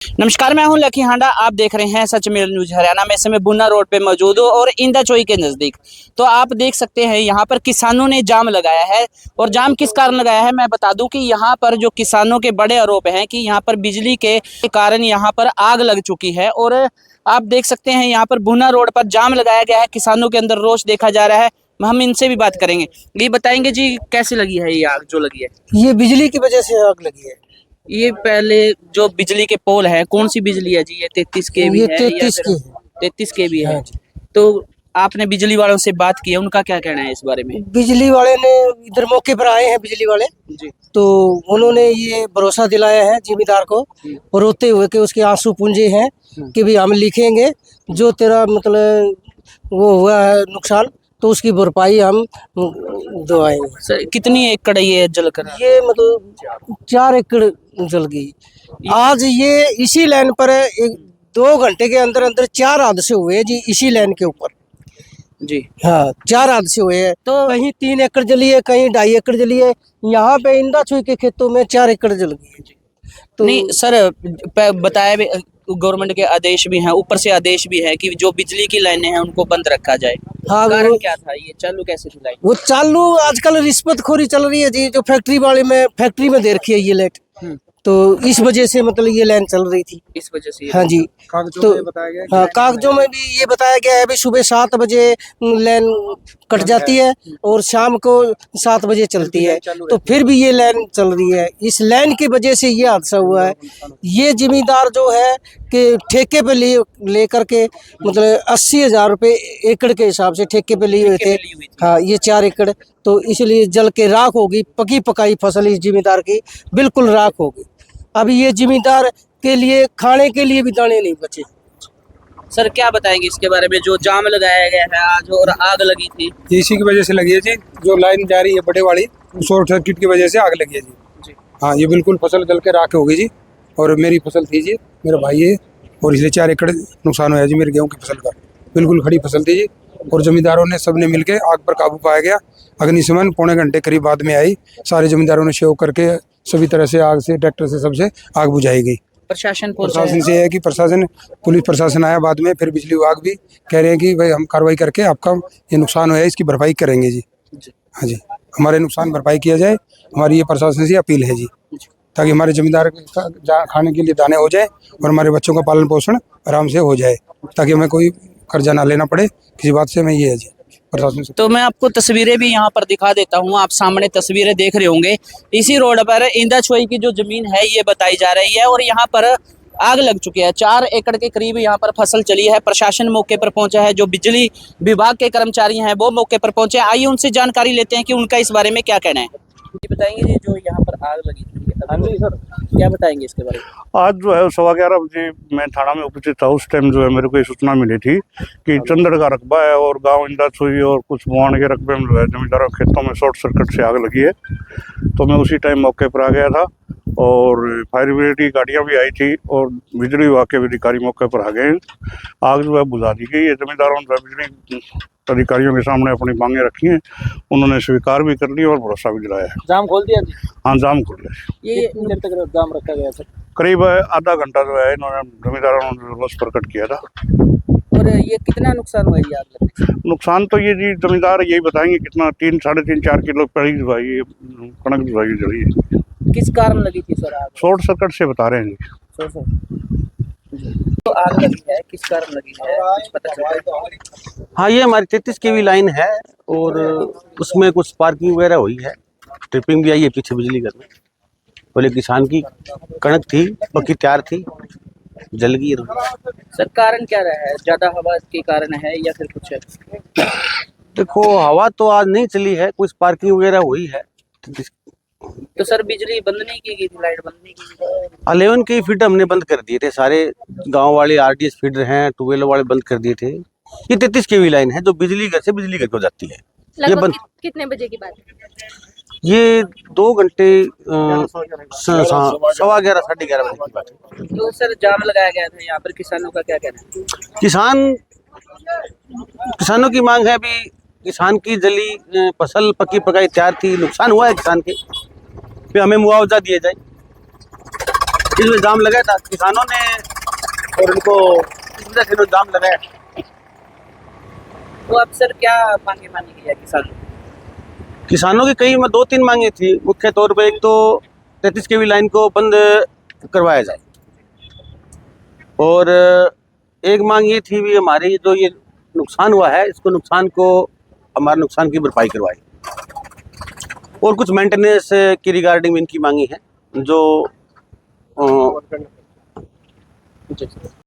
नमस्कार, मैं हूं लकी हांडा। आप देख रहे हैं सच मेल न्यूज हरियाणा में। समय बुन्ना रोड पे मौजूद हूं और इंदा चोई के नजदीक। तो आप देख सकते हैं यहाँ पर किसानों ने जाम लगाया है। और जाम किस कारण लगाया है मैं बता दूं कि यहाँ पर जो किसानों के बड़े आरोप हैं कि यहाँ पर बिजली के कारण यहाँ पर आग लग चुकी है। और आप देख सकते हैं यहाँ पर बुन्ना रोड पर जाम लगाया गया है। किसानों के अंदर रोष देखा जा रहा है। हम इनसे भी बात करेंगे। ये बताएंगे जी कैसे लगी है ये आग जो लगी है? ये बिजली की वजह से आग लगी है। ये पहले जो बिजली के पोल है, कौन सी बिजली है जी? ये 33 केवी ये है 33 की है। 33 केवी है। हाँ जी। तो आपने बिजली वालों से बात की है, उनका क्या कहना है इस बारे में? बिजली वाले ने इधर मौके पर आए हैं बिजली वाले जी। तो उन्होंने ये भरोसा दिलाया है जिम्मेदार को रोते हुए कि उसके आंसू पूंजे हैं कि भाई हम लिखेंगे जो तेरा मतलब वो हुआ है नुकसान तो उसकी भरपाई हम दवाएंगे। सर कितनी एकड़ ये जलकर? ये मतलब 4 एकड़ जल गई। आज ये इसी लाइन पर 2 घंटे के अंदर अंदर 4 हादसे हुए जी इसी लाइन के ऊपर। जी हाँ 4 हादसे हुए हैं। तो कहीं 3 एकड़ जली है, कहीं 2.5 एकड़ जली है। यहाँ पे इंदा चोई के खेतों में 4 एकड़ जल गई है। तो नहीं सर, बताया भी गवर्नमेंट के आदेश भी हैं, ऊपर से आदेश भी है कि जो बिजली की लाइनें हैं उनको बंद रखा जाए। हाँ कारण क्या था? ये चालू कैसे थी लाइन? वो चालू आजकल रिश्वतखोरी चल रही है जी। जो फैक्ट्री वाले में फैक्ट्री में दे रखी है ये लाइट, तो इस वजह से मतलब ये लाइन चल रही थी। इस वजह से हाँ जी। कागजों में बताया गया हाँ कागजों में भी ये बताया गया है भी सुबह 7 बजे लाइन कट जाती है और शाम को 7 बजे चलती है। तो फिर भी ये लाइन चल रही है। इस लाइन की वजह से ये हादसा हुआ है। ये जिम्मेदार जो है कि ठेके पे ले करके मतलब 80,000 रुपये एकड़ के हिसाब से ठेके पे लिए हुए थे। हाँ ये 4 एकड़ तो इसलिए जल के राख होगी। पकी पकाई फसल इस जिम्मेदार की बिल्कुल राख होगी। अभी ये जिम्मेदार के लिए खाने के लिए भी दाने नहीं बचे। सर क्या बताएंगे इसके बारे में जो जाम लगाया गया है आज और आग लगी थी? इसी की वजह से लगी है जी। जो लाइन जा रही है बड़े वाली शॉर्ट सर्किट की वजह से आग लगी है जी। हाँ ये बिल्कुल फसल जल के राख होगी जी। और मेरी फसल थी जी, मेरा भाई है और इसलिए 4 एकड़ नुकसान हुआ जी मेरे गेहूँ की फसल का। बिल्कुल खड़ी फसल थी जी। और जमींदारों ने सबने मिलकर आग पर काबू पाया गया। अग्निशमन पौने घंटे करीब बाद में आई। सारे जमींदारों ने सहयोग करके सभी तरह से आग से ट्रैक्टर से सबसे आग बुझाई गई। प्रशासन से है कि प्रशासन पुलिस प्रशासन आया बाद में, फिर बिजली विभाग भी कह रहे हैं कि भाई हम कार्रवाई करके आपका ये नुकसान हुआ है इसकी भरपाई करेंगे जी। हाँ जी, हमारे नुकसान भरपाई किया जाए, हमारी ये प्रशासन से अपील है जी, ताकि हमारे जमींदार खाने के लिए दाने हो जाए और हमारे बच्चों का पालन पोषण आराम से हो जाए, ताकि हमें कोई कर्जा ना लेना पड़े। किसी बात से हमें ये है जी प्रशासन से। तो मैं आपको तस्वीरें भी यहाँ पर दिखा देता हूँ। आप सामने तस्वीरें देख रहे होंगे। इसी रोड पर इंदा चोई की जो जमीन है ये बताई जा रही है और यहाँ पर आग लग चुकी है। 4 एकड़ के करीब यहाँ पर फसल चली है। प्रशासन मौके पर पहुंचा है, जो बिजली विभाग के कर्मचारी हैं वो मौके पर पहुंचे। आइए उनसे जानकारी लेते हैं कि उनका इस बारे में क्या कहना है। जी बताएंगे जी, जो यहाँ पर आग लगी थी। हाँ जी सर, क्या बताएंगे इसके बारे में? आज जो है 11:15 बजे मैं थाना में उपस्थित था। उस टाइम जो है मेरे को ये सूचना मिली थी कि चंदड़ का रकबा है और गांव इंदा चोई और कुछ मुआन के रकबे में जो है जमींदारों के खेतों में शॉर्ट सर्किट से आग लगी है। तो मैं उसी टाइम मौके पर आ गया था और फायर ब्रिगेड की गाड़ियाँ भी आई थी और बिजली विभाग के अधिकारी मौके पर आ गए। आग जो है बुझा दी गई है। जमींदारों ने बिजली अधिकारियों के सामने अपनी मांगे रखी हैं, उन्होंने स्वीकार भी कर ली और भरोसा भी दिलाया है। जाम खोल दिया जी? हाँ जाम खोल दिया। ये कितनी देर तक जाम रखा गया था? करीब आधा घंटा जो है इन्होंने जमींदारों ने रोष प्रकट किया था। और ये कितना नुकसान हुआ ये आग लगने से? नुकसान तो ये जी जमींदार यही बताएंगे कितना 3, 3.5, 4 किलो पड़ी जो है ये कणक जो है जली है। किस कारण लगी थी सर आग? शॉर्ट सर्किट से बता रहे हैं जी। तो आग लगी है, किस कारण लगी है कुछ पता चला है? हाँ ये हमारी 33 केवी लाइन है और उसमें कुछ स्पार्किंग वगैरह हुई है, ट्रिपिंग भी आई है पीछे बिजली घर में। पहले किसान की कणक थी, पक्की तैयार थी, जल गई। सर कारण क्या रहा है? ज्यादा हवा के कारण है या फिर कुछ है? देखो हवा तो आज नहीं चली है, कुछ स्पार्किंग वगैरह हुई है। तो सर बिजली बंद नहीं की गई थी, लाइट बंद नहीं की गई? 11 के फीडर हमने बंद कर दिए थे। सारे गांव वाले RDS फीडर हैं, ट्यूबवेल वाले बंद कर दिए थे। ये 33 केवी लाइन है जो बिजली घर से बिजली घर को जाती है। ये बंद कितने बजे की बात है? ये 2 घंटे 11:15 साढ़े 11 बजे की बात है। तो सर जाम लगाया गया था यहाँ पर, किसानों का क्या कहना है? किसानों की मांग है अभी किसान की जली फसल पकी पकाई तैयार थी, नुकसान हुआ है किसान के, फिर हमें मुआवजा दिया जाए। इसमें जाम लगाया था किसानों ने और उनको इस वजह से जाम लगाया। तो अब सर क्या मांगे मानी गई है किसानों की कई 2-3 मांगे थी। मुख्य तौर पे एक तो 33 kV लाइन को बंद करवाया जाए और एक मांग ये थी भी हमारी जो ये नुकसान हुआ है इसको हमारे नुकसान की भरपाई करवाई और कुछ मेंटेनेंस की रिगार्डिंग इनकी मांगी है जो